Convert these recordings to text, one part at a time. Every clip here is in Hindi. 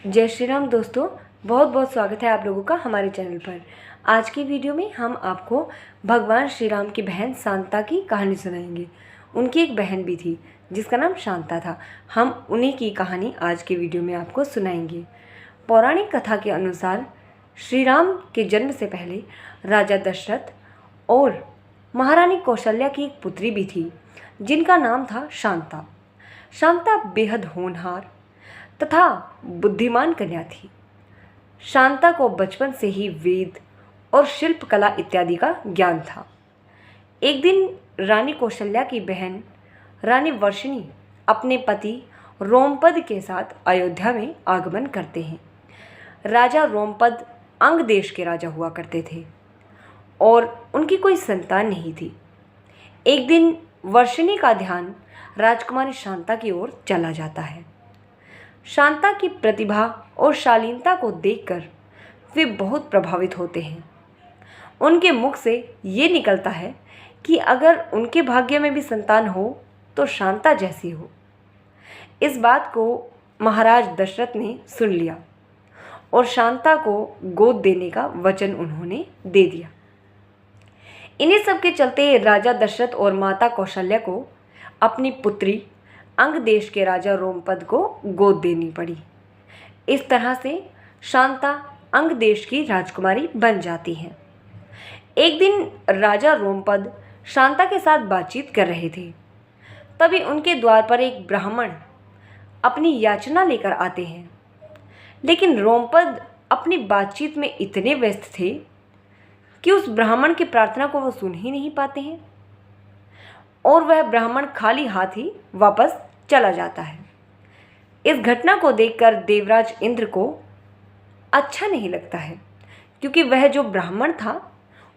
जय श्री राम दोस्तों, बहुत बहुत स्वागत है आप लोगों का हमारे चैनल पर। आज की वीडियो में हम आपको भगवान श्री राम की बहन शांता की कहानी सुनाएंगे। उनकी एक बहन भी थी जिसका नाम शांता था। हम उन्हीं की कहानी आज के वीडियो में आपको सुनाएंगे। पौराणिक कथा के अनुसार श्री राम के जन्म से पहले राजा दशरथ और महारानी कौशल्या की एक पुत्री भी थी जिनका नाम था शांता। शांता बेहद होनहार तथा बुद्धिमान कन्या थी। शांता को बचपन से ही वेद और शिल्प कला इत्यादि का ज्ञान था। एक दिन रानी कौशल्या की बहन रानी वर्षिणी अपने पति रोमपद के साथ अयोध्या में आगमन करते हैं। राजा रोमपद अंग देश के राजा हुआ करते थे और उनकी कोई संतान नहीं थी। एक दिन वर्षिणी का ध्यान राजकुमारी शांता की ओर चला जाता है। शांता की प्रतिभा और शालीनता को देखकर वे बहुत प्रभावित होते हैं। उनके मुख से ये निकलता है कि अगर उनके भाग्य में भी संतान हो तो शांता जैसी हो। इस बात को महाराज दशरथ ने सुन लिया और शांता को गोद देने का वचन उन्होंने दे दिया। इन्हीं सब के चलते राजा दशरथ और माता कौशल्या को अपनी पुत्री अंग देश के राजा रोमपद को गोद देनी पड़ी। इस तरह से शांता अंग देश की राजकुमारी बन जाती हैं। एक दिन राजा रोमपद शांता के साथ बातचीत कर रहे थे। तभी उनके द्वार पर एक ब्राह्मण अपनी याचना लेकर आते हैं, लेकिन रोमपद अपनी बातचीत में इतने व्यस्त थे कि उस ब्राह्मण की प्रार्थना को वो सुन ही नहीं पाते हैं और वह ब्राह्मण खाली हाथ ही वापस चला जाता है। इस घटना को देखकर देवराज इंद्र को अच्छा नहीं लगता है, क्योंकि वह जो ब्राह्मण था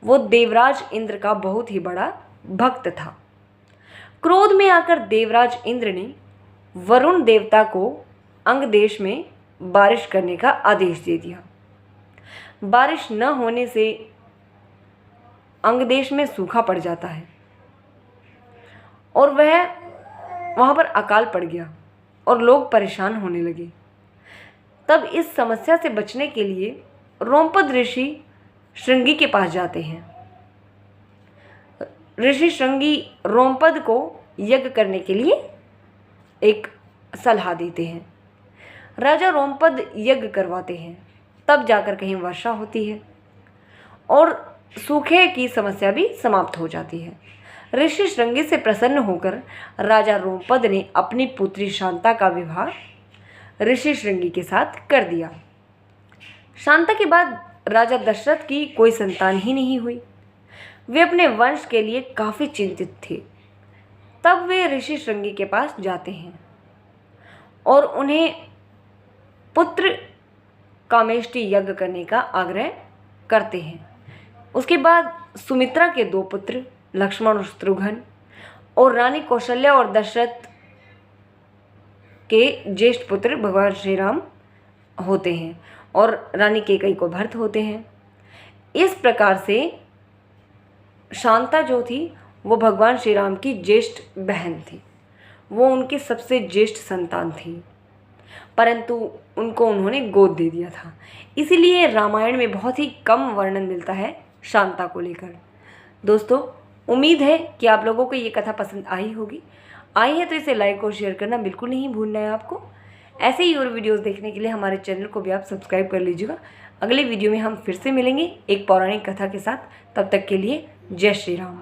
वो देवराज इंद्र का बहुत ही बड़ा भक्त था। क्रोध में आकर देवराज इंद्र ने वरुण देवता को अंग देश में बारिश करने का आदेश दे दिया। बारिश न होने से अंग देश में सूखा पड़ जाता है और वहाँ पर अकाल पड़ गया और लोग परेशान होने लगे। तब इस समस्या से बचने के लिए रोमपद ऋषि श्रृंगी के पास जाते हैं। ऋषि श्रृंगी रोमपद को यज्ञ करने के लिए एक सलाह देते हैं। राजा रोमपद यज्ञ करवाते हैं, तब जाकर कहीं वर्षा होती है और सूखे की समस्या भी समाप्त हो जाती है। ऋषि श्रृंगी से प्रसन्न होकर राजा रोमपद ने अपनी पुत्री शांता का विवाह ऋषि श्रृंगी के साथ कर दिया। शांता के बाद राजा दशरथ की कोई संतान ही नहीं हुई। वे अपने वंश के लिए काफ़ी चिंतित थे। तब वे ऋषि श्रृंगी के पास जाते हैं और उन्हें पुत्र कामेष्टि यज्ञ करने का आग्रह करते हैं। उसके बाद सुमित्रा के दो पुत्र लक्ष्मण और शत्रुघ्न और रानी कौशल्या और दशरथ के ज्येष्ठ पुत्र भगवान श्री राम होते हैं और रानी कैकेयी को भरत होते हैं। इस प्रकार से शांता जो थी वो भगवान श्री राम की ज्येष्ठ बहन थी। वो उनकी सबसे ज्येष्ठ संतान थी, परंतु उनको उन्होंने गोद दे दिया था। इसीलिए रामायण में बहुत ही कम वर्णन मिलता है शांता को लेकर। दोस्तों, उम्मीद है कि आप लोगों को ये कथा पसंद आई होगी। आई है तो इसे लाइक और शेयर करना बिल्कुल नहीं भूलना है आपको। ऐसे ही और वीडियोस देखने के लिए हमारे चैनल को भी आप सब्सक्राइब कर लीजिएगा। अगले वीडियो में हम फिर से मिलेंगे एक पौराणिक कथा के साथ। तब तक के लिए जय श्री राम।